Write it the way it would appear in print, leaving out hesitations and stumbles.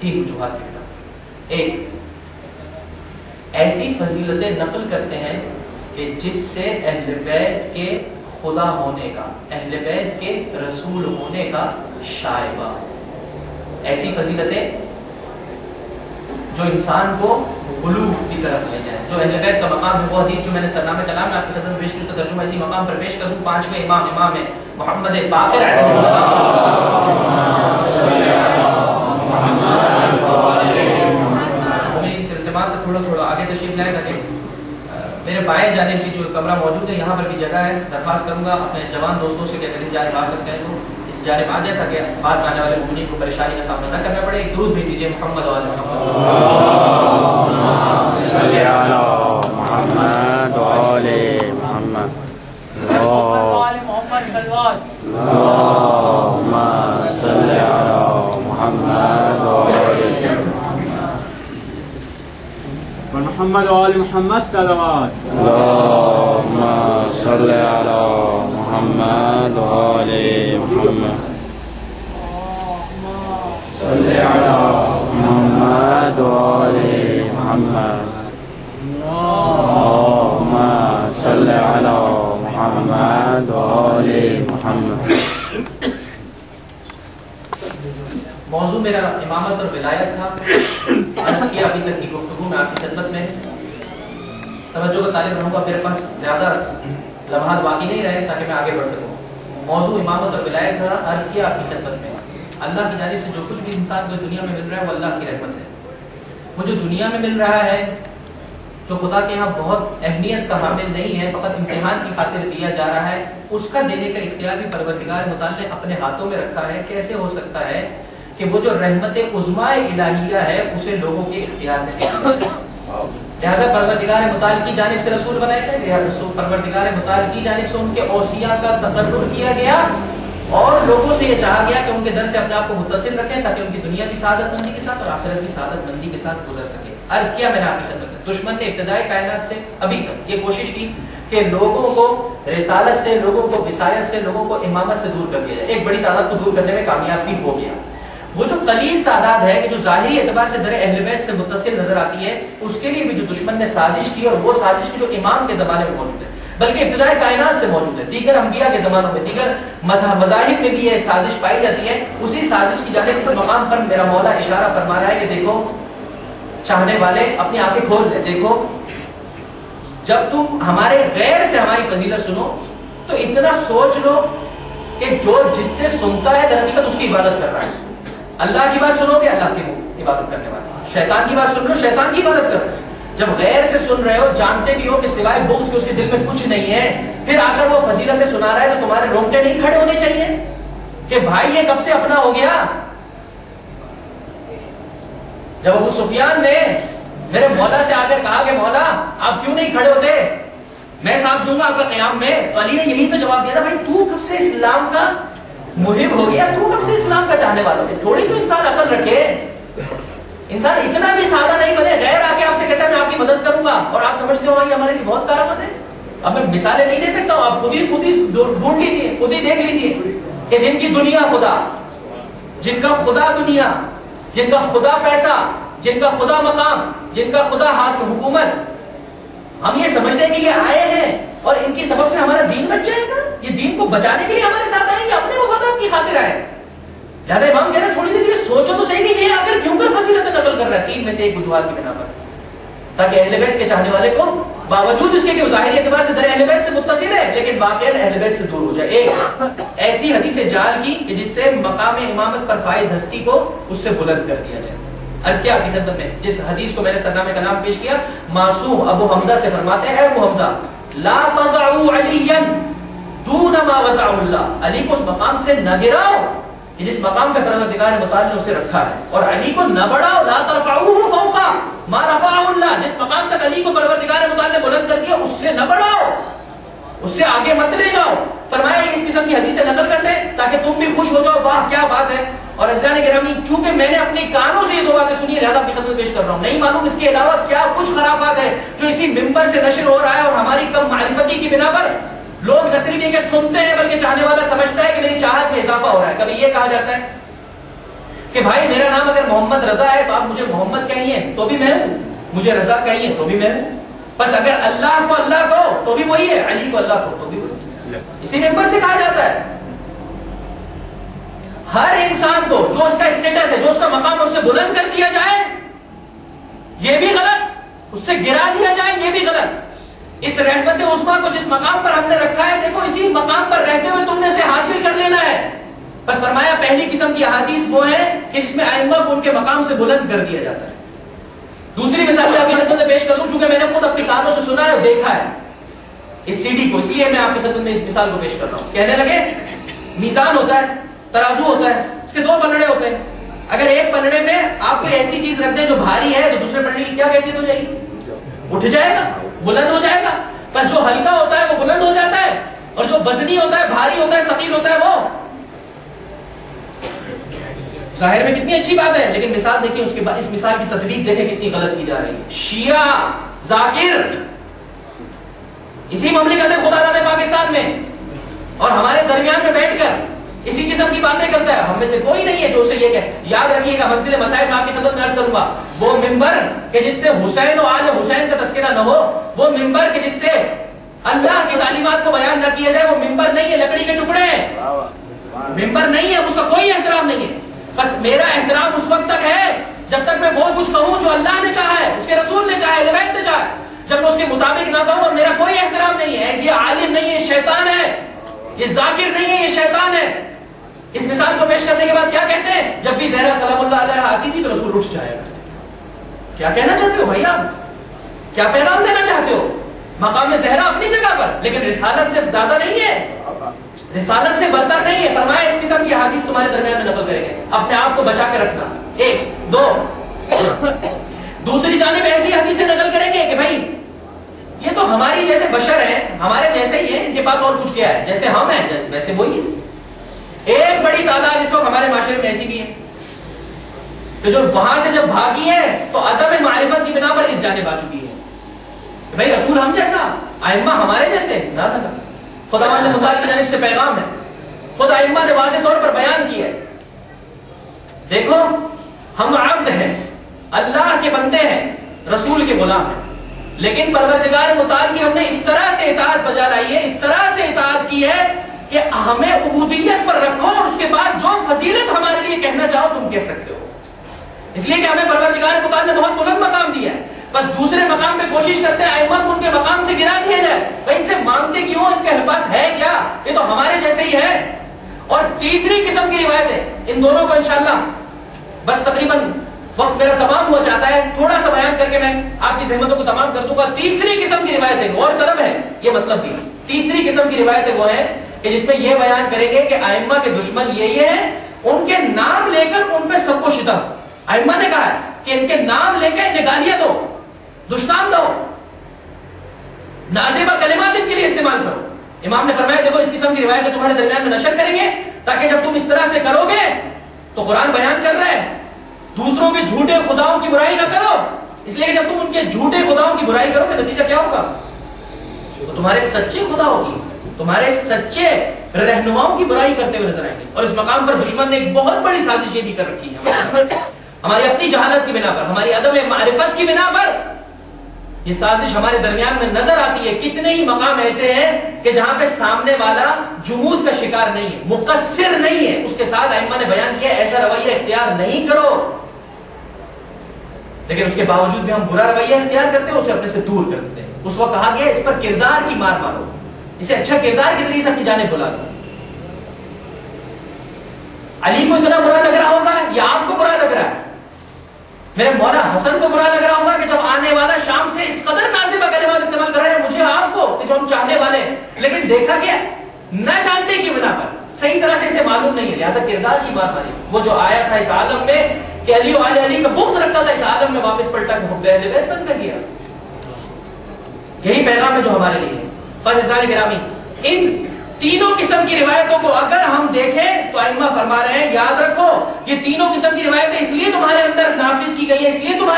تین وجوہات کی بنا پر۔ ایک، ایسی فضیلتیں نقل کرتے ہیں کہ جس سے اہل بیت کے خدا ہونے کا، اہل بیت کے رسول ہونے کا شائبہ، ایسی فضیلتیں جو انسان کو بلوغ کی طرف لے جائیں، جو اہل بیت کا مقام ہے۔ وہ حدیث جو میں نے سرنامہ کلام میں آپ کی خدمت میں پیش کی، اس کا ترجمہ اسی مقام پر پیش کروں۔ پانچویں امام ہے محمد باقر علیہ السلام۔ تھوڑا آگے تشریف لائے تاکہ میرے بائیں جانب کی جو کمرہ موجود ہے یہاں پر بھی جگہ ہے۔ درخواست کروں گا اپنے جوان دوستوں سے کہ اگر اس جانب آ سکتے ہیں تو اس جانب آ جائے تاکہ بعد میں آنے والے مومنین کو پریشانی کا سامنا نہ کرنا پڑے۔ ایک درود بھیج دیجیے محمد و آل محمد، صلی علی محمد و آل محمد، اللہم صلی علی محمد و آل محمد وآل محمد صلوات، اللهم صل على محمد وآل محمد، صل على محمد وآل محمد، اللهم صل على محمد وآل محمد۔ موضوع میرا امامت اور ولایت تھا۔ عرض کیا ابھی تک کی گفتگو میں آپ کی خدمت میں توجہ کا طالب رہوں گا، میرے پاس زیادہ لمحات باقی نہیں رہے تاکہ میں آگے بڑھ سکوں۔ موضوع امامت اور ولایت تھا۔ عرض کیا آپ کی خدمت میں اللہ کی جانب سے جو کچھ بھی انسان کو دنیا میں مل رہا ہے وہ اللہ کی رحمت ہے۔ وہ جو دنیا میں مل رہا ہے جو خدا کے یہاں بہت اہمیت کا حامل نہیں ہے، فقط امتحان کی خاطر دیا جا رہا ہے، اس کا دینے کا اختیار بھی پروردگار متعال نے اپنے ہاتھوں میں رکھا ہے۔ کیسے ہو سکتا ہے کہ وہ جو رحمت عظمیٰ الہیہ ہے اسے لوگوں کے اختیار میں لہذا پروردگار متعال کی جانب سے رسول بنائے گئے، پروردگار متعال کی جانب سے ان کے اوصیاء کا تقرر کیا گیا اور لوگوں سے یہ چاہا گیا کہ ان کے در سے اپنے آپ کو متصل رکھیں تاکہ ان کی دنیا بھی سعادت مندی کے ساتھ اور آخرت بھی سعادت مندی کے ساتھ گزر سکے۔ عرض کیا میں نے آپ کی خدمت میں دشمن نے ابتدائی کائنات سے ابھی تک یہ کوشش کی کہ لوگوں کو رسالت سے، لوگوں کو وصایت سے، لوگوں کو امامت سے دور کر دیا جائے۔ ایک بڑی تعداد کو دور کرنے میں کامیاب بھی ہو گیا۔ وہ جو قلیل تعداد ہے کہ جو ظاہری اعتبار سے در اہل بیت سے متصل نظر آتی ہے، اس کے لیے بھی جو دشمن نے سازش کی، اور وہ سازش کی جو امام کے زمانے میں موجود ہے بلکہ ابتدائی کائنات سے موجود ہے، دیگر انبیاء کے زمانوں میں، دیگر مذاہب میں بھی یہ سازش پائی جاتی ہے۔ اسی سازش کی جانب اس مقام پر میرا مولا اشارہ فرما رہا ہے کہ دیکھو چاہنے والے اپنی آنکھیں کھول لیں، دیکھو جب تم ہمارے غیر سے ہماری فضیلت سنو تو اتنا سوچ لو کہ جو جس سے سنتا ہے در حقیقت اس کی عبادت کر رہا ہے۔ اللہ کی بات سنو گے، اللہ کی عبادت کرنے والا، شیطان کی بات سن لو، شیطان کی عبادت کر رہے ہو۔ جب غیر سے سن رہے ہو، جانتے بھی ہو کہ سوائے بغض کے اس کے دل میں کچھ نہیں ہے، پھر آ کر وہ فضیلتیں سنا رہا ہے تو تمہارے رونگٹے نہیں کھڑے ہونے چاہیے کہ بھائی یہ کب سے اپنا ہو گیا؟ جب ابو سفیان نے میرے مولا سے آ کر کہا کہ مولا آپ کیوں نہیں کھڑے ہوتے، میں ساتھ دوں گا آپ کا قیام میں، تو علی نے یہی تو جواب دیا تھا بھائی تو کب سے اسلام کا محب ہو گیا، تو کب سے اسلام کا چاہنے والا ہو گیا؟ تھوڑی تو انسان عقل رکھے، انسان اتنا بھی سادہ نہیں بنے۔ غیر آ کے آپ سے کہتا ہے میں آپ کی مدد کروں گا اور آپ سمجھتے ہو یہ ہمارے لیے بہت کارآمد ہے۔ اب میں مثالیں نہیں دے سکتا ہوں، آپ خود ہی ڈھونڈ لیجیے، خود ہی دیکھ لیجیے کہ جن کی دنیا خدا، جن کا خدا دنیا، جن کا خدا پیسہ، جن کا خدا مقام، جن کا خدا حکومت، ہم یہ سمجھتے ہیں کہ یہ آئے ہیں اور ان کی سبب سے ہمارا دین بچ جائے گا، یہ دین کو بچانے کے لیے ہمارے ساتھ آئے، یہ اپنے مفادات کی خاطر آئے۔ لہذا امام کہہ رہے ہیں تھوڑی دیر کے لیے سوچو تو صحیح کہ یہ آ کر کیوں کر فضیلتیں نقل کر رہا ہے، تین میں سے ایک وجوہات کی بنا پر، تاکہ اہل بیت کے چاہنے والے کو باوجود اس کے کہ وہ ظاہری اعتبار سے در اہل بیت سے متصل ہے لیکن واقعاً اہل بیت سے دور ہو جائے۔ ایک ایسی حدیث جعل کی کہ جس سے مقام امامت پر فائز ہستی کو اس سے بلند کر دیا جائے۔ عرض کیا آپ کی خدمت میں جس حدیث کو میں نے سرنامہ کلام پیش کیا، معصوم ابو حمزہ سے فرماتے ہیں اے ابو حمزہ لا تضعوا علیا دون ما وضع اللہ، علی کو اس مقام سے نہ گراؤ کہ جس مقام پہ پروردگار متعال نے اسے رکھا ہے، اور علی کو نہ بڑھاؤ، لا ترفعوه فوق ما رفعه اللہ، جس مقام تک علی کو پروردگار متعال نے بلند کر دیا اس سے نہ بڑھاؤ، اس سے آگے مت لے جاؤ۔ فرمایا اس قسم کی حدیثیں نقل کر دیں تاکہ تم بھی خوش ہو جاؤ، واہ کیا بات ہے۔ اور عزیزان گرامی چونکہ میں نے اپنے کانوں سے یہ دو باتیں سنی ہے لہذا اپنی خدمت پیش کر رہا ہوں، نہیں معلوم اس کے علاوہ کیا کچھ خرافات ہے جو اسی منبر سے نشر ہو رہا ہے، اور ہماری کم معرفتی کی بنا پر لوگ نہ صرف یہ کہ سنتے ہیں بلکہ چاہنے والا سمجھتا ہے کہ میری چاہت میں اضافہ ہو رہا ہے۔ کبھی یہ کہا جاتا ہے کہ بھائی میرا نام اگر محمد رضا ہے تو آپ مجھے محمد کہیے تو بھی میں ہوں، مجھے رضا کہیے تو بھی میں ہوں، بس اگر اللہ کو اللہ کو تو بھی وہی ہے، علی کو اللہ کو تو بھی وہی، اسی ممبر سے کہا جاتا ہے۔ ہر انسان کو جو اس کا اسٹیٹس ہے، جو اس کا مقام اس سے بلند کر دیا جائے یہ بھی غلط، اس سے گرا دیا جائے یہ بھی غلط۔ اس رحمت عظمیٰ کو جس مقام پر ہم نے رکھا ہے، دیکھو اسی مقام پر رہتے ہوئے تم نے اسے حاصل کر لینا ہے۔ بس فرمایا پہلی قسم کی احادیث وہ ہے کہ جس میں ائمہ کو ان کے مقام سے بلند کر دیا جاتا ہے۔ دوسری مثال میں آپ کی خدمت میں پیش کر لوں، چونکہ میں نے خود اپنی کانوں سے سنا ہے اور دیکھا ہے اس سی ڈی کو، اس لیے میں آپ کی خدمت میں اس مثال کو پیش کر رہا ہوں۔ کہنے لگے میزان ہوتا ہے، ترازو ہوتا ہے، اس کے دو پلڑے ہوتے ہیں، اگر ایک پلڑے میں آپ کوئی ایسی چیز رکھ دیں جو بھاری ہے تو دوسرے پلڑے کی کیا کیفیت ہو جائے گی؟ اٹھ جائے گا، بلند ہو جائے گا۔ پر جو ہلکا ہوتا ہے وہ بلند ہو جاتا ہے، اور جو وزنی ہوتا ہے، بھاری ہوتا ہے، ثقیل ہوتا ہے، وہ ظاہر میں کتنی اچھی بات ہے، لیکن مثال دیکھیں اس کے بعد اس مثال کی تطبیق دیکھیں کتنی غلط کی جا رہی ہے۔ شیعہ ذاکر اسی مملکت خدا نے پاکستان میں اور ہمارے درمیان میں بیٹھ کر اسی قسم کی باتیں کرتا ہے، ہم میں سے کوئی نہیں ہے جو اسے یہ کہے۔ یاد رکھیے گا، منزل مسائل میں آپ کی خدمت میں عرض کروں گا، وہ ممبر کہ جس سے حسین و آل حسین کا تذکرہ نہ ہو، وہ ممبر کہ جس سے اللہ کی تعلیمات کو بیان نہ کیا جائے، وہ ممبر نہیں ہے، لکڑی کے ٹکڑے ہیں، ممبر نہیں ہے، اس کا کوئی احترام نہیں ہے۔ بس میرا احترام اس وقت تک ہے جب تک میں وہ کچھ کہوں جو اللہ نے چاہا ہے، اس کے رسول نے چاہا ہے، روایت نے چاہا ہے۔ جب میں اس کے مطابق نہ کہوں اور میرا کوئی احترام نہیں ہے، یہ عالم نہیں ہے، شیطان ہے، یہ ذاکر نہیں ہے، یہ شیطان ہے۔ اس مثال کو پیش کرنے کے بعد کیا کہتے ہیں؟ جب بھی زہرا سلام اللہ علیہ آتی تھی تو رسول اٹھ جایا کرتے۔ کیا کہنا چاہتے ہو بھائی آپ؟ کیا پیغام دینا چاہتے ہو؟ مقام زہرا اپنی جگہ پر، لیکن رسالت سے زیادہ نہیں ہے، رسالت سے برتر نہیں ہے۔ فرمایا اس قسم کی حدیث تمہارے درمیان میں نقل کریں گے، اپنے آپ کو بچا کے رکھنا۔ ایک دو دوسری جانب ایسی حدیثیں نقل کریں گے کہ بھائی یہ تو ہماری جیسے بشر ہیں، ہمارے جیسے ہی ہیں، ان کے پاس اور کچھ کیا ہے، جیسے ہم ہیں ویسے وہی ہے۔ ایک بڑی تعداد اس وقت ہمارے معاشرے میں ایسی بھی ہے کہ جو وہاں سے جب بھاگی ہے تو عدم معرفت کی بنا پر اس جانب آ چکی ہے کہ بھائی رسول ہم جیسا، ائمہ ہمارے جیسے نہ نہ، خداوند متعال کی جانب سے پیغام ہے، خود ائمہ نے واضح طور پر بیان کیا ہے۔ دیکھو ہم عبد ہیں، اللہ کے بندے ہیں، رسول کے غلام ہیں، لیکن پروردگار متعال کی ہم نے اس طرح سے اطاعت بجا لائی ہے، اس طرح سے اطاعت کی ہے کہ ہمیں عبودیت پر رکھو اور اس کے بعد جو فضیلت ہمارے لیے کہنا چاہو تم کہہ سکتے ہو، اس لیے کہ ہمیں پروردگار متعال نے بہت بلند مقام دیا ہے۔ بس دوسرے مقام پہ کوشش کرتے ہیں ائمہ کو ان کے مقام سے گرا دیا جائے، بھائی ان سے مانگتے کیوں، ان کے پاس ہے کیا، یہ تو ہمارے جیسے ہی ہے۔ اور تیسری قسم کی روایت ہے، ان دونوں کو انشاءاللہ بس تقریباً وقت میرا تمام ہو جاتا ہے، تھوڑا سا بیان کر کے میں آپ کی زحمتوں کو تمام کر دوں گا۔ تیسری قسم کی روایت ہے، غور طلب ہے یہ مطلب بھی، تیسری قسم کی روایت وہ ہے کہ جس میں یہ بیان کریں گے کہ ائمہ کے دشمن یہی ہیں، ان کے نام لے کر ان پہ سب کو شتم۔ ائمہ نے کہا ہے کہ ان کے نام لے کے انہیں گالیاں دو، دشنام دو، نازیبہ کلمات ان کے لیے استعمال کرو۔ امام نے فرمایا دیکھو اس قسم کی روایتیں تمہارے درمیان میں نشر کریں گے تاکہ جب تم اس طرح سے کرو گے تو قرآن بیان کر رہے ہیں دوسروں کے جھوٹے خداؤں کی برائی نہ کرو، اس لیے کہ جب تم ان کے جھوٹے خداؤں کی برائی کرو گے نتیجہ کیا ہوگا؟ تو تمہارے سچے خداؤں کی، تمہارے سچے رہنماؤں کی برائی کرتے ہوئے نظر آئیں گے۔ اور اس مقام پر دشمن نے ایک بہت بڑی سازش یہ بھی کر رکھی ہے، ہماری اپنی جہالت کی بنا پر، ہماری عدم معرفت کی بنا پر یہ سازش ہمارے درمیان میں نظر آتی ہے۔ کتنے ہی مقام ایسے ہیں کہ جہاں پہ سامنے والا جمود کا شکار نہیں ہے، مقصر نہیں ہے، اس کے ساتھ ائمہ نے بیان کیا ایسا رویہ اختیار نہیں کرو، لیکن اس کے باوجود بھی ہم برا رویہ اختیار کرتے ہیں، اسے اپنے سے دور کرتے ہیں۔ اس وقت کہا گیا اس پر کردار کی مار مارو، اسے اچھا کردار کس ذریعے سے اپنی جانب بلا دو۔ علی کو اتنا برا لگ رہا ہوگا یا آپ کو برا لگ رہا ہے؟ میرے مولا حسن کو برا لگ رہا ہوگا کہ جب آنے والا شام سے اس قدر نازبہ کلمات استعمال کر رہے ہیں مجھے آپ کو کہ جو ہم چاہنے والے ہیں، لیکن دیکھا گیا نہ جاننے کی بنا پر صحیح طرح سے اسے معلوم نہیں ہے، لہذا کردار کی بات مانی۔ وہ جو آیا تھا اس عالم میں کہ علی و آل علی کا بغض رکھتا تھا، اس عالم میں واپس پلٹا کے حب اہل بیت بن کر گیا۔ یہی پیغام ہے جو ہمارے لیے۔ بس عزیزان گرامی، ان تینوں قسم کی روایتوں کو اگر ہم دیکھیں تو ائمہ فرما رہے ہیں یاد رکھو یہ تینوں قسم کی روایتیں اس لیے تمہارے اندر نافذ کی گئی ہے، اس لیے تمہارے